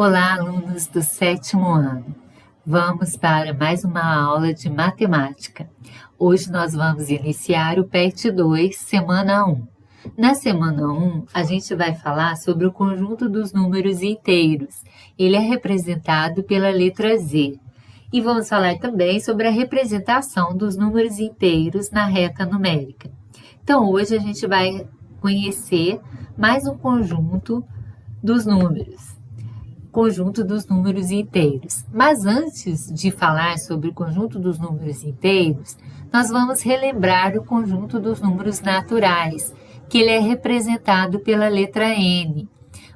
Olá, alunos do 7º ano. Vamos para mais uma aula de matemática. Hoje nós vamos iniciar o PET 2, semana 1. Na semana 1, a gente vai falar sobre o conjunto dos números inteiros. Ele é representado pela letra Z. E vamos falar também sobre a representação dos números inteiros na reta numérica. Então, hoje a gente vai conhecer mais um conjunto dos números. Conjunto dos números inteiros. Mas antes de falar sobre o conjunto dos números inteiros, nós vamos relembrar o conjunto dos números naturais, que ele é representado pela letra N.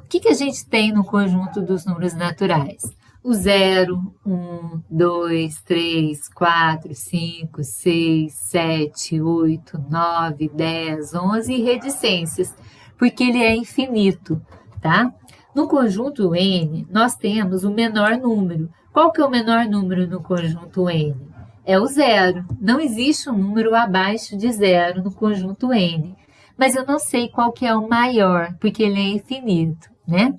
O que a gente tem no conjunto dos números naturais? O 0, 1, 2, 3, 4, 5, 6, 7, 8, 9, 10, 11 e reticências, porque ele é infinito, tá? No conjunto N, nós temos o menor número. Qual que é o menor número no conjunto N? É o 0. Não existe um número abaixo de 0 no conjunto N. Mas eu não sei qual que é o maior, porque ele é infinito, né?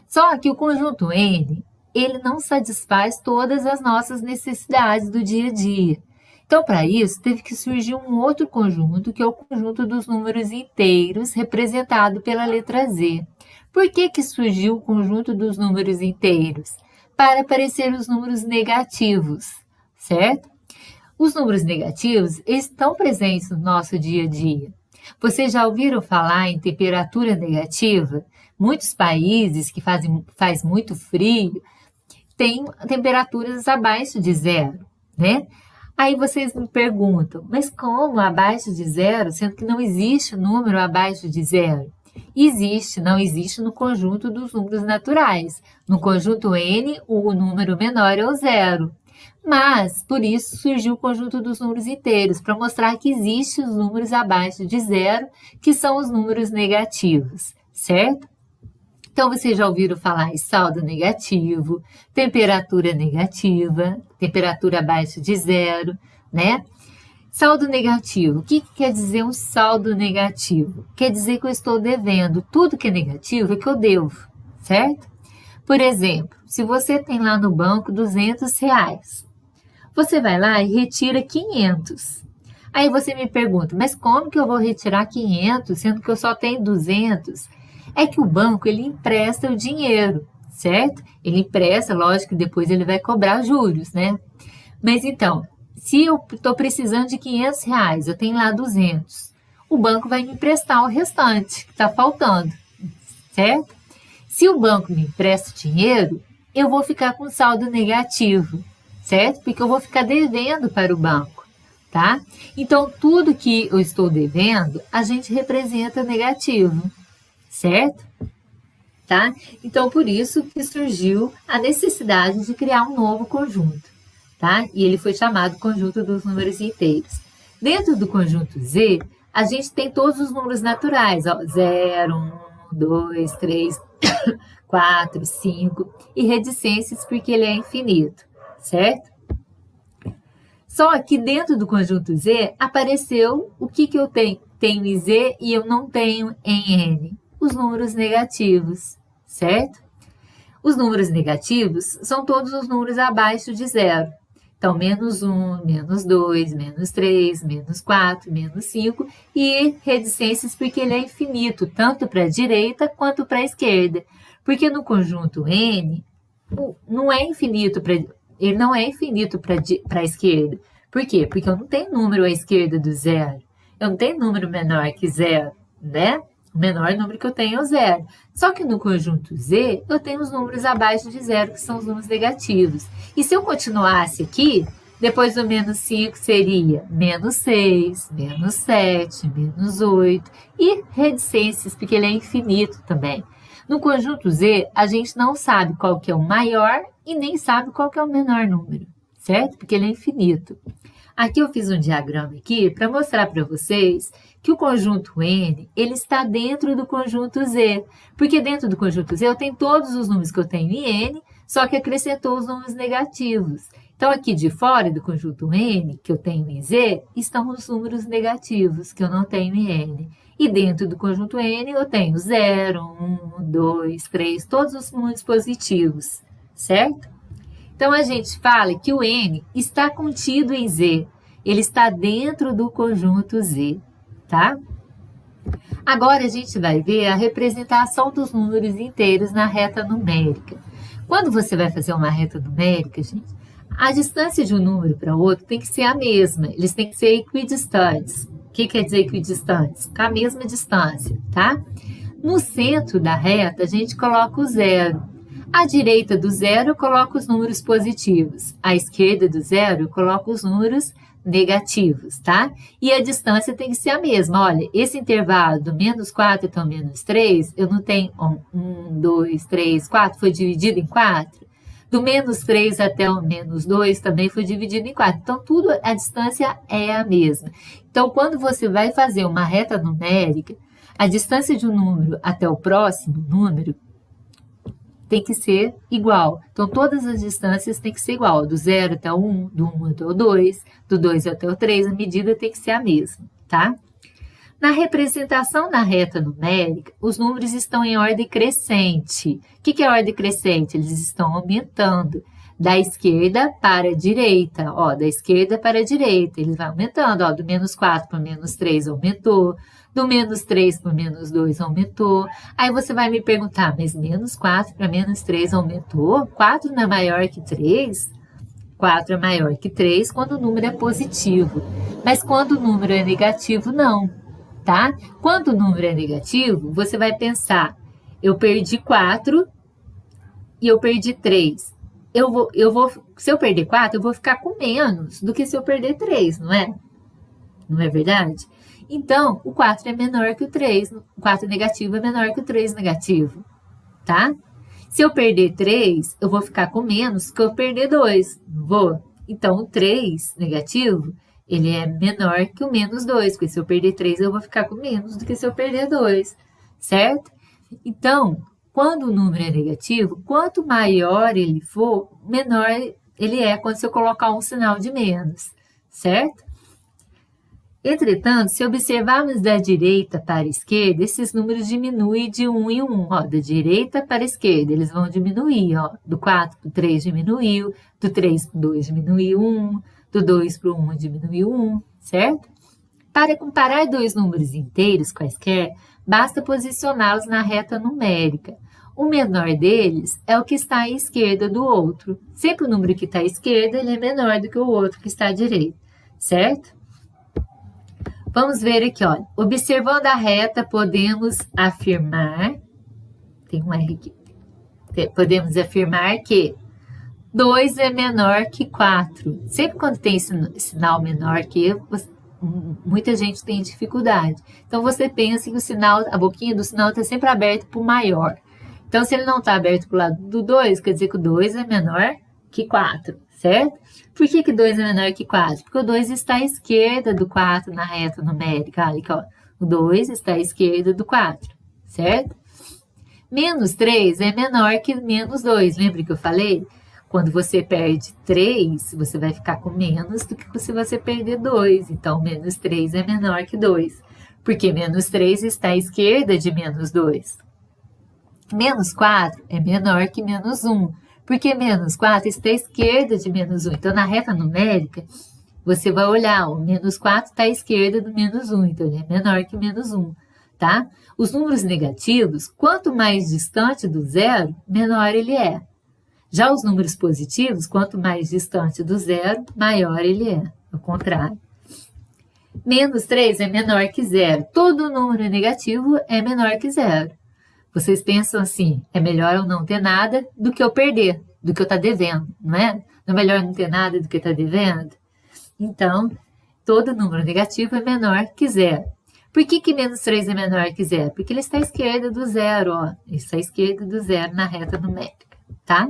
Só que o conjunto N, ele não satisfaz todas as nossas necessidades do dia a dia. Então, para isso, teve que surgir um outro conjunto, que é o conjunto dos números inteiros, representado pela letra Z. Por que surgiu o conjunto dos números inteiros? Para aparecer os números negativos, certo? Os números negativos estão presentes no nosso dia a dia. Vocês já ouviram falar em temperatura negativa? Muitos países que faz muito frio têm temperaturas abaixo de 0, né? Aí vocês me perguntam, mas como abaixo de 0, sendo que não existe número abaixo de 0? Existe, não existe no conjunto dos números naturais. No conjunto N, o número menor é o 0. Mas, por isso, surgiu o conjunto dos números inteiros, para mostrar que existem os números abaixo de 0, que são os números negativos, certo? Então, vocês já ouviram falar em saldo negativo, temperatura negativa, temperatura abaixo de 0, né? Saldo negativo. O que quer dizer um saldo negativo? Quer dizer que eu estou devendo. Tudo que é negativo é que eu devo, certo? Por exemplo, se você tem lá no banco R$200, você vai lá e retira 500. Aí você me pergunta, mas como que eu vou retirar 500, sendo que eu só tenho 200? É que o banco, ele empresta o dinheiro, certo? Ele empresta, lógico que depois ele vai cobrar juros, né? Mas então, se eu estou precisando de R$500, eu tenho lá 200, o banco vai me emprestar o restante, que está faltando, certo? Se o banco me empresta dinheiro, eu vou ficar com saldo negativo, certo? Porque eu vou ficar devendo para o banco, tá? Então, tudo que eu estou devendo, a gente representa negativo, certo? Tá? Então, por isso que surgiu a necessidade de criar um novo conjunto. Tá? E ele foi chamado conjunto dos números inteiros. Dentro do conjunto Z, a gente tem todos os números naturais, ó, 0, 1, 2, 3, 4, 5, e reticências porque ele é infinito, certo? Só que dentro do conjunto Z, apareceu o que eu tenho em Z e eu não tenho em N, os números negativos, certo? Os números negativos são todos os números abaixo de 0. Então, menos 1, menos 2, menos 3, menos 4, menos 5 e reticências porque ele é infinito, tanto para a direita quanto para a esquerda. Porque no conjunto N, não é infinito ele não é infinito para a esquerda. Por quê? Porque eu não tenho número à esquerda do 0. Eu não tenho número menor que 0, né? O menor número que eu tenho é o 0. Só que no conjunto Z, eu tenho os números abaixo de 0, que são os números negativos. E se eu continuasse aqui, depois do menos 5 seria menos 6, menos 7, menos 8 e reticências, porque ele é infinito também. No conjunto Z, a gente não sabe qual que é o maior e nem sabe qual que é o menor número, certo? Porque ele é infinito. Aqui eu fiz um diagrama aqui para mostrar para vocês que o conjunto N, ele está dentro do conjunto Z. Porque dentro do conjunto Z eu tenho todos os números que eu tenho em N, só que acrescentou os números negativos. Então, aqui de fora do conjunto N, que eu tenho em Z, estão os números negativos, que eu não tenho em N. E dentro do conjunto N eu tenho 0, 1, 2, 3, todos os números positivos, certo? Então, a gente fala que o N está contido em Z, ele está dentro do conjunto Z, tá? Agora, a gente vai ver a representação dos números inteiros na reta numérica. Quando você vai fazer uma reta numérica, gente, a distância de um número para outro tem que ser a mesma, eles têm que ser equidistantes. O que quer dizer equidistantes? Com a mesma distância, tá? No centro da reta, a gente coloca o zero. À direita do zero, eu coloco os números positivos. À esquerda do zero, eu coloco os números negativos, tá? E a distância tem que ser a mesma. Olha, esse intervalo do menos 4 até o menos 3, eu não tenho 1, 2, 3, 4, foi dividido em 4. Do menos 3 até o menos 2 também foi dividido em 4. Então, tudo, a distância é a mesma. Então, quando você vai fazer uma reta numérica, a distância de um número até o próximo número tem que ser igual. Então, todas as distâncias têm que ser igual. Do 0 até o 1, do 1 até o 2, do 2 até o 3, a medida tem que ser a mesma, tá? Na representação da reta numérica, os números estão em ordem crescente. O que é ordem crescente? Eles estão aumentando da esquerda para a direita. Ó, da esquerda para a direita, eles vão aumentando. Ó, do menos 4 para o menos 3 aumentou. Do menos 3 para o menos 2 aumentou. Aí você vai me perguntar, mas menos 4 para menos 3 aumentou? 4 não é maior que 3? 4 é maior que 3 quando o número é positivo. Mas quando o número é negativo, não. Tá? Quando o número é negativo, você vai pensar, eu perdi 4 e eu perdi 3. Se eu perder 4, eu vou ficar com menos do que se eu perder 3, não é? Não é verdade? Então, o 4 é menor que o 3. O 4 negativo é menor que o 3 negativo, tá? Se eu perder 3, eu vou ficar com menos que eu perder 2, não vou? Então, o 3 negativo, ele é menor que o menos 2, porque se eu perder 3, eu vou ficar com menos do que se eu perder 2, certo? Então, quando o número é negativo, quanto maior ele for, menor ele é quando eu colocar um sinal de menos, certo? Entretanto, se observarmos da direita para a esquerda, esses números diminuem de 1 em 1. Ó, da direita para a esquerda, eles vão diminuir. Ó, do 4 para o 3 diminuiu, do 3 para o 2 diminuiu 1, do 2 para o 1 diminuiu 1, certo? Para comparar dois números inteiros quaisquer, basta posicioná-los na reta numérica. O menor deles é o que está à esquerda do outro. Sempre o número que está à esquerda ele é menor do que o outro que está à direita, certo? Vamos ver aqui, olha. Observando a reta, podemos afirmar... Tem um R aqui. Podemos afirmar que 2 é menor que 4. Sempre quando tem sinal menor que muita gente tem dificuldade. Então, você pensa que o sinal, a boquinha do sinal está sempre aberta para o maior. Então, se ele não está aberto para o lado do 2, quer dizer que o 2 é menor que 4, certo? Por que 2 é menor que 4? Porque o 2 está à esquerda do 4 na reta numérica. Olha aqui, ó. O 2 está à esquerda do 4, certo? Menos 3 é menor que menos 2. Lembra que eu falei? Quando você perde 3, você vai ficar com menos do que se você perder 2. Então, menos 3 é menor que 2. Porque menos 3 está à esquerda de menos 2. Menos 4 é menor que menos 1. Porque menos 4 está à esquerda de menos 1. Então, na reta numérica, você vai olhar, o menos 4 está à esquerda do menos 1. Então, ele é menor que menos 1, tá? Os números negativos, quanto mais distante do zero, menor ele é. Já os números positivos, quanto mais distante do zero, maior ele é. Ao contrário. Menos 3 é menor que zero. Todo número negativo é menor que zero. Vocês pensam assim, é melhor eu não ter nada do que eu perder, do que eu estar devendo, não é? Não é melhor não ter nada do que estar devendo? Então, todo número negativo é menor que zero. Por que menos 3 é menor que zero? Porque ele está à esquerda do zero, ó. Ele está à esquerda do zero na reta numérica, tá?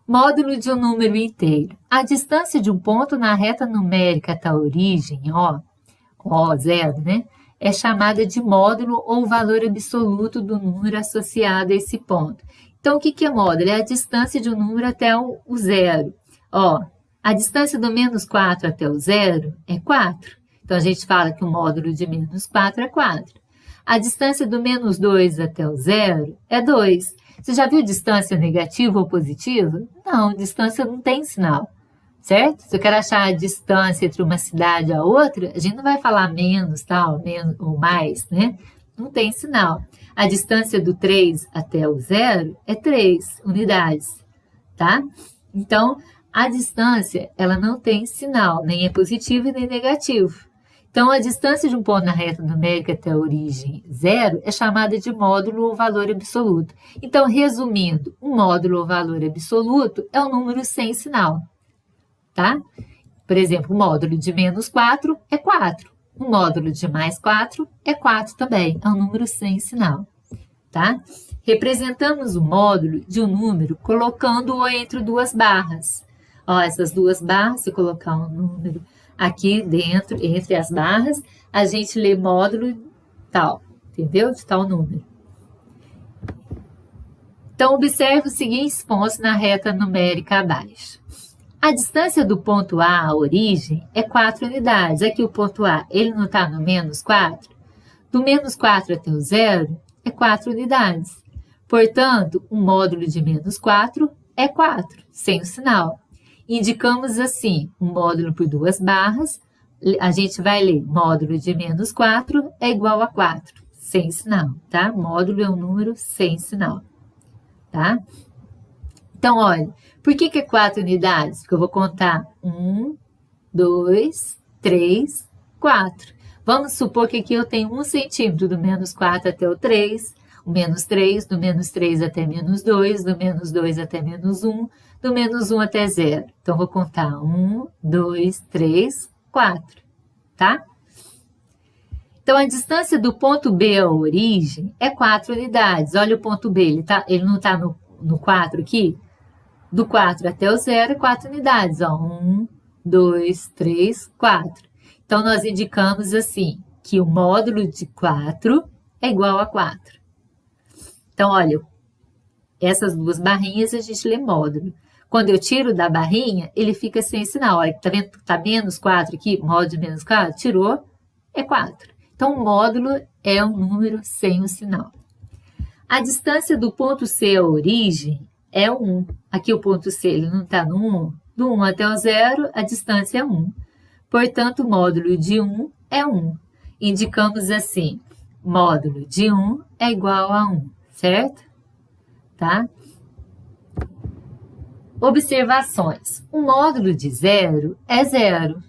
Módulo de um número inteiro. A distância de um ponto na reta numérica até a origem, ó, zero, né? É chamada de módulo ou valor absoluto do número associado a esse ponto. Então, o que é módulo? É a distância de um número até o zero. Ó, a distância do menos 4 até o zero é 4. Então, a gente fala que o módulo de menos 4 é 4. A distância do menos 2 até o zero é 2. Você já viu distância negativa ou positiva? Não, distância não tem sinal, certo? Se eu quero achar a distância entre uma cidade e a outra, a gente não vai falar menos, tal, menos ou mais, né? Não tem sinal. A distância do 3 até o zero é 3 unidades, tá? Então, a distância, ela não tem sinal, nem é positivo e nem negativo. Então, a distância de um ponto na reta numérica até a origem zero é chamada de módulo ou valor absoluto. Então, resumindo, um módulo ou valor absoluto é um número sem sinal, tá? Por exemplo, o módulo de menos 4 é 4. O módulo de mais 4 é 4 também, é um número sem sinal, tá? Representamos o módulo de um número colocando-o entre duas barras. Ó, essas duas barras, se colocar um número aqui dentro, entre as barras, a gente lê módulo tal, entendeu? De tal número. Então, observe os seguintes pontos na reta numérica abaixo. A distância do ponto A à origem é 4 unidades. Aqui o ponto A, ele não está no menos 4? Do menos 4 até o zero é 4 unidades. Portanto, o módulo de menos 4 é 4, sem o sinal. Indicamos assim, um módulo por duas barras, a gente vai ler módulo de menos 4 é igual a 4, sem sinal, tá? Módulo é um número sem sinal, tá? Então, olha, por que é 4 unidades? Porque eu vou contar 1, 2, 3, 4. Vamos supor que aqui eu tenho 1 centímetro do menos 4 até o 3, o menos 3, do menos 3 até menos 2, do menos 2 até menos 1, do menos 1 até 0. Então, vou contar 1, 2, 3, 4, tá? Então, a distância do ponto B à origem é 4 unidades. Olha o ponto B, ele não está no 4 aqui? Do 4 até o 0 é 4 unidades. Ó, 1, 2, 3, 4. Então, nós indicamos assim, que o módulo de 4 é igual a 4. Então, olha, essas duas barrinhas a gente lê módulo. Quando eu tiro da barrinha, ele fica sem sinal. Olha, tá vendo que tá menos 4 aqui? Módulo de menos 4? Tirou, é 4. Então, o módulo é um número sem o sinal. A distância do ponto C à origem é 1. Aqui o ponto C, ele não está no 1. Do 1 até o 0, a distância é 1. Portanto, o módulo de 1 é 1. Indicamos assim, módulo de 1 é igual a 1, certo? Tá? Observações. O módulo de 0 é 0.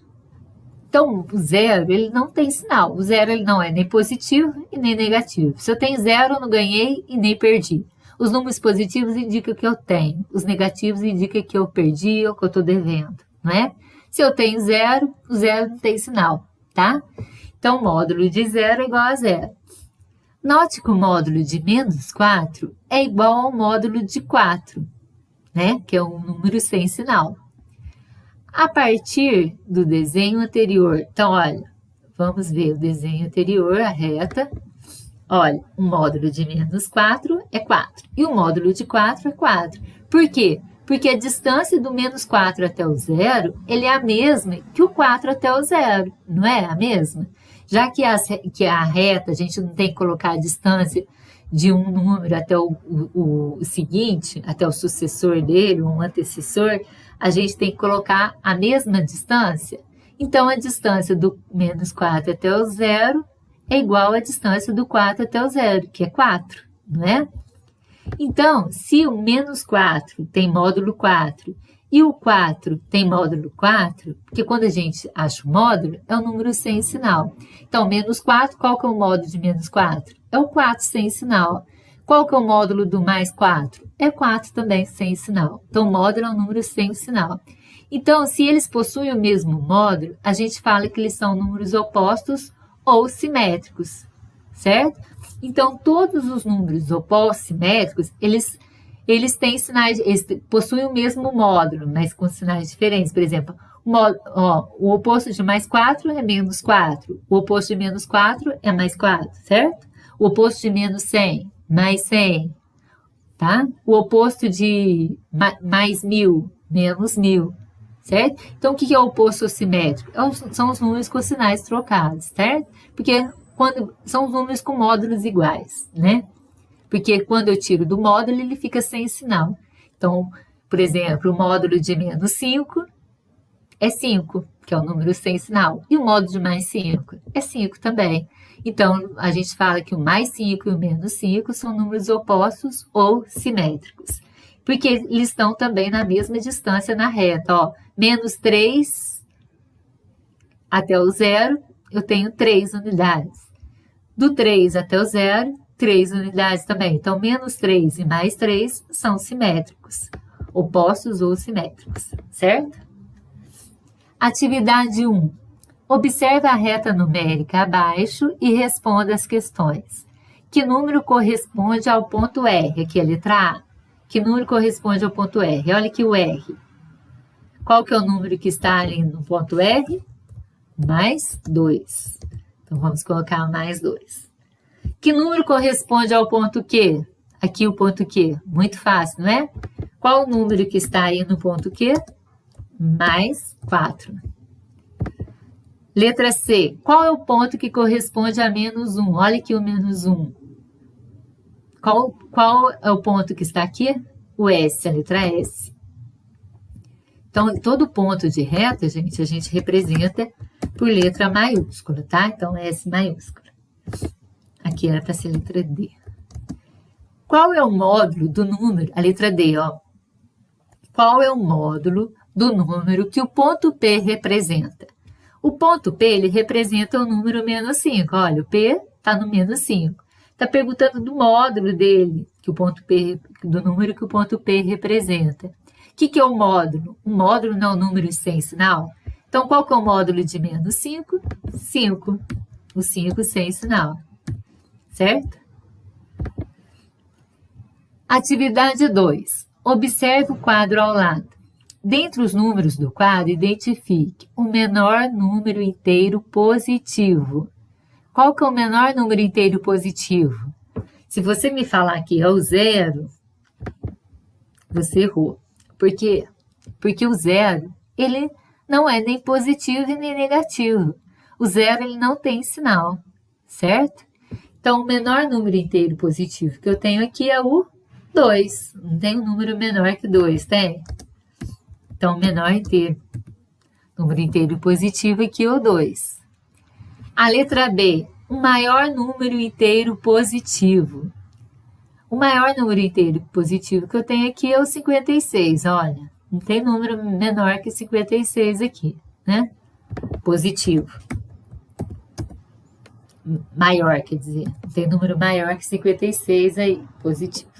Então, o 0, ele não tem sinal. O 0, ele não é nem positivo e nem negativo. Se eu tenho 0, eu não ganhei e nem perdi. Os números positivos indicam que eu tenho. Os negativos indicam que eu perdi ou que eu estou devendo, não é? Se eu tenho 0, o 0 não tem sinal, tá? Então, o módulo de 0 é igual a 0. Note que o módulo de menos 4 é igual ao módulo de 4. Né? Que é um número sem sinal. A partir do desenho anterior, então, olha, vamos ver o desenho anterior, a reta. Olha, o módulo de menos 4 é 4, e o módulo de 4 é 4. Por quê? Porque a distância do menos 4 até o 0, ele é a mesma que o 4 até o 0, não é a mesma? Já que a reta, a gente não tem que colocar a distância de um número até o seguinte, até o sucessor dele, um antecessor, a gente tem que colocar a mesma distância. Então, a distância do menos 4 até o 0 é igual à distância do 4 até o 0, que é 4, não é? Então, se o menos 4 tem módulo 4 e o 4 tem módulo 4, porque quando a gente acha o módulo, é um número sem sinal. Então, menos 4, qual que é o módulo de menos 4? É o 4 sem sinal. Qual que é o módulo do mais 4? É 4 também sem sinal. Então, o módulo é um número sem sinal. Então, se eles possuem o mesmo módulo, a gente fala que eles são números opostos ou simétricos, certo? Então, todos os números opostos simétricos, eles têm sinais, eles possuem o mesmo módulo, mas com sinais diferentes. Por exemplo, o oposto de mais 4 é menos 4, o oposto de menos 4 é mais 4, certo? O oposto de menos 100, mais 100, tá? O oposto de mais 1000, menos 1000, certo? Então, o que é o oposto simétrico? São os números com sinais trocados, certo? Porque quando são os números com módulos iguais, né? Porque quando eu tiro do módulo, ele fica sem sinal. Então, por exemplo, o módulo de menos 5 é 5, que é o número sem sinal. E o módulo de mais 5 é 5 também. Então, a gente fala que o mais 5 e o menos 5 são números opostos ou simétricos. Porque eles estão também na mesma distância na reta. Ó, menos 3 até o zero, eu tenho 3 unidades. Do 3 até o zero, 3 unidades também. Então, menos 3 e mais 3 são simétricos. Opostos ou simétricos, certo? Atividade 1. Observe a reta numérica abaixo e responda as questões. Que número corresponde ao ponto R? Aqui a letra A. Que número corresponde ao ponto R? Olha aqui o R. Qual que é o número que está ali no ponto R? Mais 2. Então, vamos colocar mais 2. Que número corresponde ao ponto Q? Aqui o ponto Q. Muito fácil, não é? Qual o número que está aí no ponto Q? Mais 4. Letra C. Qual é o ponto que corresponde a menos 1? Olha aqui o menos 1. Qual é o ponto que está aqui? O S, a letra S. Então, todo ponto de reta, gente, a gente representa por letra maiúscula, tá? Então, S maiúscula. Aqui era para ser letra D. Qual é o módulo do número? A letra D, ó. Qual é o módulo do número que o ponto P representa? O ponto P, ele representa o número menos 5. Olha, o P está no menos 5. Está perguntando do módulo dele, que o ponto P, do número que o ponto P representa. O que é o módulo? O módulo não é um número sem sinal? Então, qual que é o módulo de menos 5? 5. O 5 sem sinal. Certo? Atividade 2. Observe o quadro ao lado. Dentre os números do quadro, identifique o menor número inteiro positivo. Qual que é o menor número inteiro positivo? Se você me falar que é o 0, você errou. Por quê? Porque o 0, ele não é nem positivo e nem negativo. O 0, ele não tem sinal, certo? Então, o menor número inteiro positivo que eu tenho aqui é o 2. Não tem um número menor que 2, tem? Então, menor inteiro. Número inteiro positivo aqui é o 2. A letra B, o maior número inteiro positivo. O maior número inteiro positivo que eu tenho aqui é o 56, olha. Não tem número menor que 56 aqui, né? Positivo. Maior, quer dizer. Não tem número maior que 56 aí, positivo.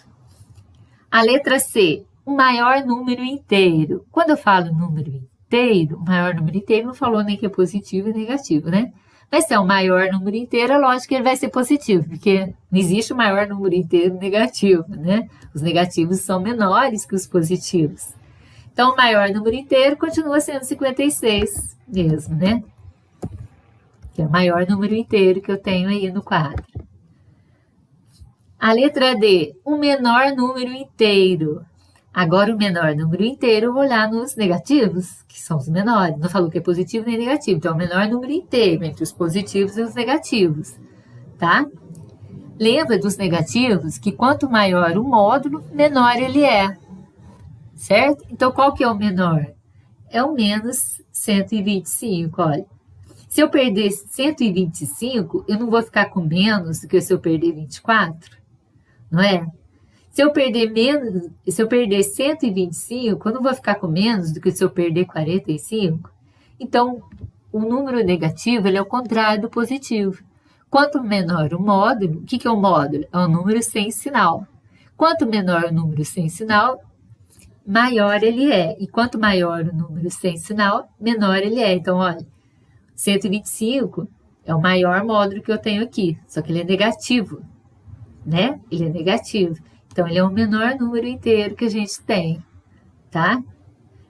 A letra C, o maior número inteiro. Quando eu falo número inteiro, o maior número inteiro não falou nem que é positivo e negativo, né? Mas se é o maior número inteiro, é lógico que ele vai ser positivo, porque não existe o maior número inteiro negativo, né? Os negativos são menores que os positivos. Então, o maior número inteiro continua sendo 56 mesmo, né? Que é o maior número inteiro que eu tenho aí no quadro. A letra D, o menor número inteiro. Agora, o menor número inteiro, eu vou olhar nos negativos, que são os menores. Não falou que é positivo nem negativo. Então, é o menor número inteiro entre os positivos e os negativos, tá? Lembra dos negativos que quanto maior o módulo, menor ele é, certo? Então, qual que é o menor? É o menos 125, olha. Se eu perder 125, eu não vou ficar com menos do que se eu perder 24, não é? Se eu perder 125, eu não vou ficar com menos do que se eu perder 45. Então, o número negativo ele é o contrário do positivo. Quanto menor o módulo, o que é o módulo? É um número sem sinal. Quanto menor o número sem sinal, maior ele é. E quanto maior o número sem sinal, menor ele é. Então, olha, 125 é o maior módulo que eu tenho aqui, só que ele é negativo, né? Ele é negativo. Então, ele é o menor número inteiro que a gente tem, tá?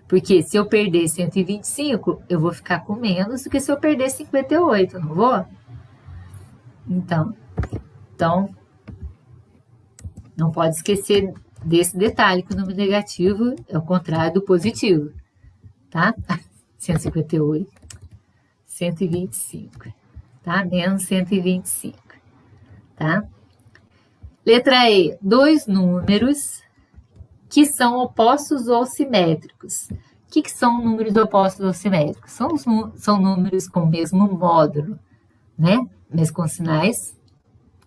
Porque se eu perder 125, eu vou ficar com menos do que se eu perder 58, não vou? Então, não pode esquecer desse detalhe, que o número negativo é o contrário do positivo, tá? 158, 125, tá? Menos 125, tá? Letra E, dois números que são opostos ou simétricos. O que são números opostos ou simétricos? São números com o mesmo módulo, né? Mas com sinais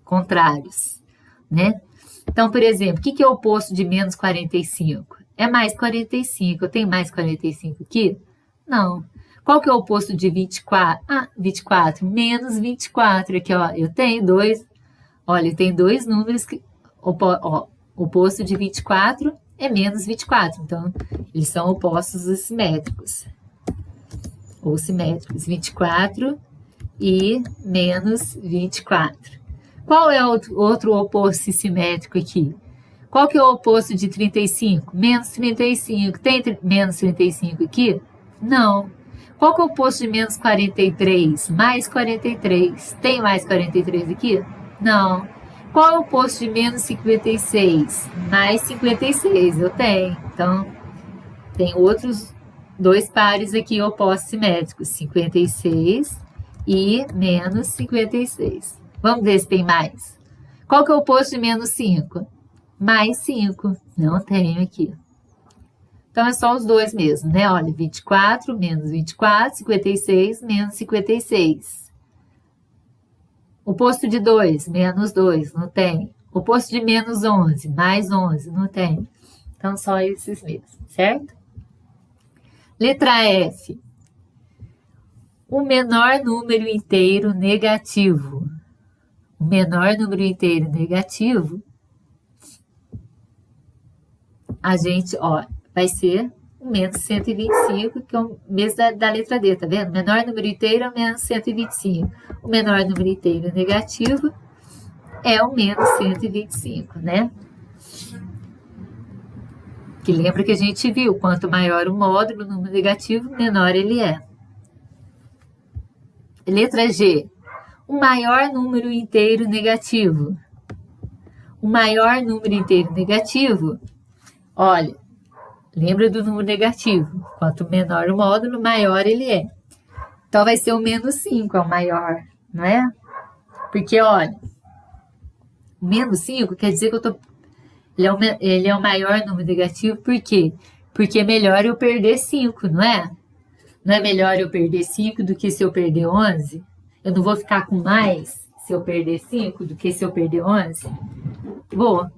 contrários, né? Então, por exemplo, o que é o oposto de menos 45? É mais 45. Eu tenho mais 45 aqui? Não. Qual que é o oposto de 24? Ah, 24. Menos 24. Aqui, ó, eu tenho dois. Olha, tem dois números que... Ó, o oposto de 24 é menos 24. Então, eles são opostos ou simétricos. Ou simétricos. 24 e menos 24. Qual é o outro oposto simétrico aqui? Qual que é o oposto de 35? Menos 35. Tem menos 35 aqui? Não. Qual que é o oposto de menos 43? Mais 43. Tem mais 43 aqui? Não. Qual é o oposto de menos 56? Mais 56. Eu tenho. Então, tem outros dois pares aqui opostos simétricos. 56 e menos 56. Vamos ver se tem mais. Qual que é o oposto de menos 5? Mais 5. Não tenho aqui. Então, é só os dois mesmo, né? Olha, 24 menos 24, 56 menos 56. Oposto de 2, menos 2, não tem. Oposto de menos 11, mais 11, não tem. Então, só esses mesmos, certo? Letra F. O menor número inteiro negativo. O menor número inteiro negativo, a gente, ó, vai ser o menos 125, que é o mesmo da letra D, tá vendo? O menor número inteiro é o menos 125. O menor número inteiro negativo é o menos 125, né? Que lembra que a gente viu, quanto maior o módulo, o número negativo, menor ele é. Letra G. O maior número inteiro negativo. O maior número inteiro negativo, olha, lembra do número negativo. Quanto menor o módulo, maior ele é. Então, vai ser o menos 5, é o maior, não é? Porque, olha, o menos 5 quer dizer que eu tô... Ele é o maior número negativo, por quê? Porque é melhor eu perder 5, não é? Não é melhor eu perder 5 do que se eu perder 11? Eu não vou ficar com mais se eu perder 5 do que se eu perder 11? Vou.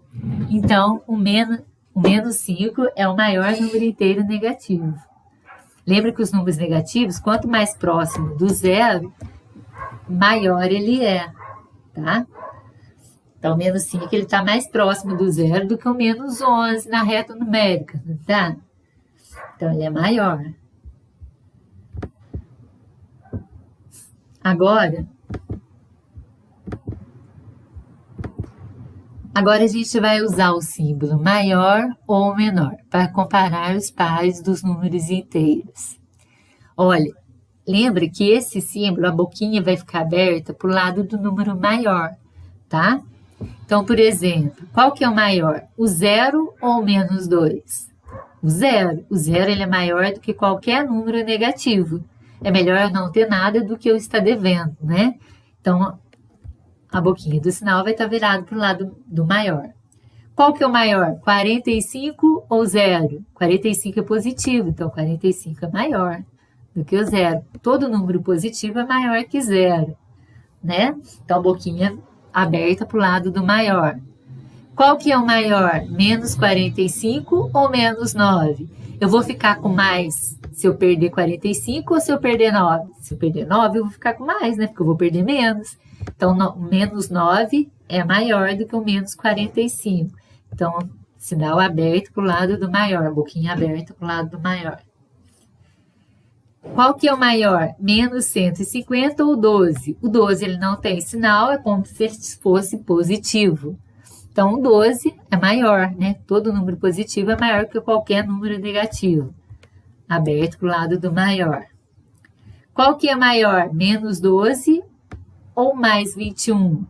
Então, o menos 5 é o maior número inteiro negativo. Lembra que os números negativos, quanto mais próximo do zero, maior ele é, tá? Então, o menos 5 ele está mais próximo do zero do que o menos 11 na reta numérica, tá? Então, ele é maior. Agora a gente vai usar o símbolo maior ou menor para comparar os pares dos números inteiros. Olha, lembra que esse símbolo, a boquinha vai ficar aberta para o lado do número maior, tá? Então, por exemplo, qual que é o maior? O 0 ou o menos 2? O 0. O 0 ele é maior do que qualquer número negativo. É melhor eu não ter nada do que eu estar devendo, né? Então, a boquinha do sinal vai estar virada para o lado do maior. Qual que é o maior? 45 ou 0? 45 é positivo, então 45 é maior do que o 0. Todo número positivo é maior que 0, né? Então, a boquinha aberta para o lado do maior. Qual que é o maior? Menos 45 ou menos 9? Eu vou ficar com mais se eu perder 45 ou se eu perder 9? Se eu perder 9, eu vou ficar com mais, né? Porque eu vou perder menos. Então, menos 9 é maior do que o menos 45. Então, sinal aberto para o lado do maior, boquinha aberta para o lado do maior. Qual que é o maior? Menos 150 ou 12? O 12 ele não tem sinal, é como se ele fosse positivo. Então, o 12 é maior, né? Todo número positivo é maior que qualquer número negativo. Aberto para o lado do maior. Qual que é maior? Menos 12 ou mais 21?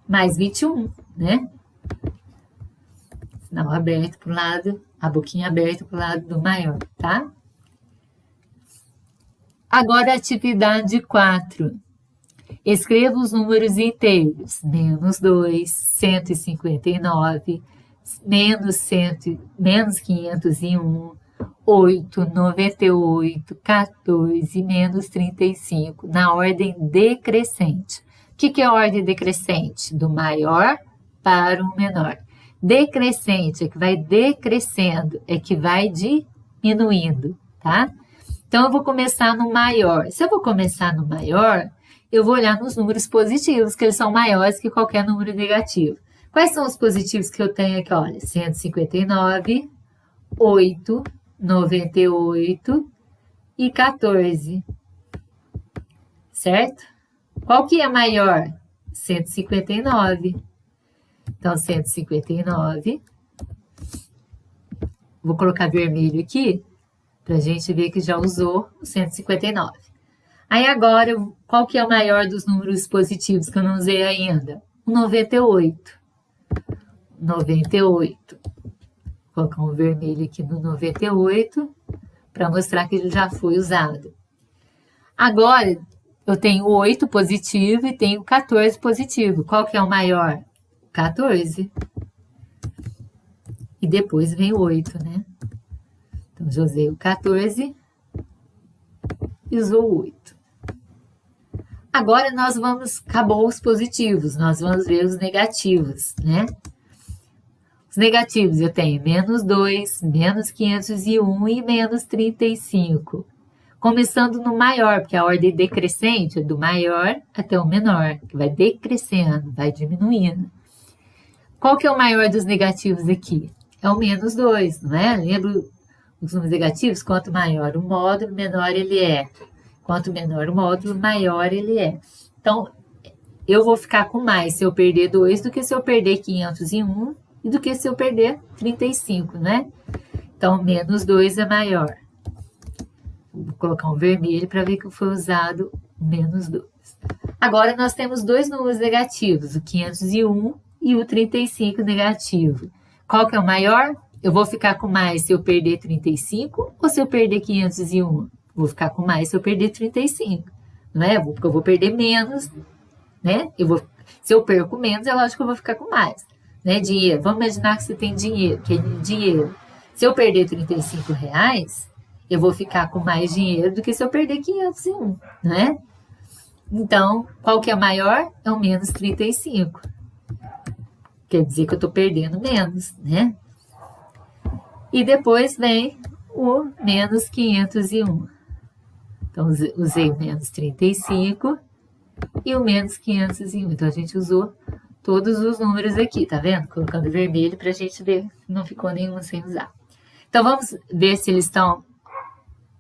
Mais 21, né? Sinal aberto para o lado, a boquinha aberta para o lado do maior, tá? Agora, atividade 4. Escreva os números inteiros. Menos 2, 159, menos 501, 8, 98, 14, menos 35, na ordem decrescente. O que é a ordem decrescente? Do maior para o menor. Decrescente é que vai decrescendo, é que vai diminuindo, tá? Então, eu vou começar no maior. Se eu vou começar no maior, eu vou olhar nos números positivos, que eles são maiores que qualquer número negativo. Quais são os positivos que eu tenho aqui? Olha, 159, 8, 98 e 14. Certo? Qual que é maior? 159. Então, 159. Vou colocar vermelho aqui, para a gente ver que já usou o 159. Aí agora, qual que é o maior dos números positivos que eu não usei ainda? O 98. 98. Vou colocar um vermelho aqui no 98, para mostrar que ele já foi usado. Agora, eu tenho 8 positivo e tenho 14 positivo. Qual que é o maior? 14. E depois vem o 8, né? Então, já usei o 14 e usou o 8. Agora, acabou os positivos, nós vamos ver os negativos, né? Os negativos, eu tenho menos 2, menos 501 e menos 35. Começando no maior, porque a ordem decrescente é do maior até o menor, que vai decrescendo, vai diminuindo. Qual que é o maior dos negativos aqui? É o menos 2, não é? Lembra os números negativos? Quanto maior o módulo, menor ele é. Quanto menor o módulo, maior ele é. Então, eu vou ficar com mais se eu perder 2 do que se eu perder 501 e do que se eu perder 35, né? Então, menos 2 é maior. Vou colocar um vermelho para ver que foi usado o menos 2. Agora, nós temos dois números negativos, o 501 e o 35 negativo. Qual que é o maior? Eu vou ficar com mais se eu perder 35 ou se eu perder 501? Vou ficar com mais se eu perder 35, não é? Porque eu vou perder menos, né? Se eu perco menos, é lógico que eu vou ficar com mais, né? Dinheiro. Vamos imaginar que você tem dinheiro, que é dinheiro. Se eu perder R$35, eu vou ficar com mais dinheiro do que se eu perder 501, né? Então, qual que é maior? É o menos 35. Quer dizer que eu estou perdendo menos, né? E depois vem o menos 501. Então, usei o menos 35 e o menos 501. Então, a gente usou todos os números aqui, tá vendo? Colocando vermelho para a gente ver se não ficou nenhum sem usar. Então, vamos ver se eles estão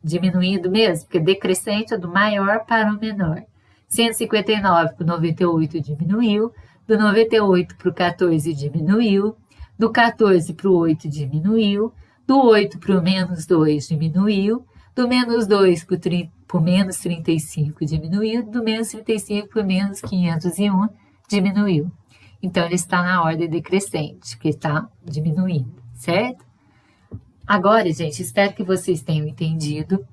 diminuindo mesmo, porque decrescente é do maior para o menor. 159 para o 98 diminuiu, do 98 para o 14 diminuiu, do 14 para o 8 diminuiu, do 8 para o menos 2 diminuiu, do menos 2 para o menos 35 diminuiu, do menos 35 para o menos 501 diminuiu. Então, ele está na ordem decrescente, porque está diminuindo, certo? Agora, gente, espero que vocês tenham entendido.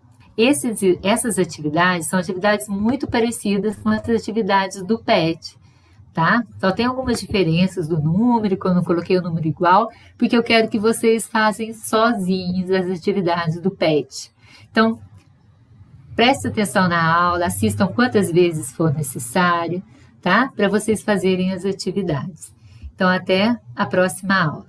Essas atividades são atividades muito parecidas com as atividades do PET, tá? Só tem algumas diferenças do número, quando eu coloquei o número igual, porque eu quero que vocês façam sozinhos as atividades do PET. Então, prestem atenção na aula, assistam quantas vezes for necessário, tá? Para vocês fazerem as atividades. Então, até a próxima aula.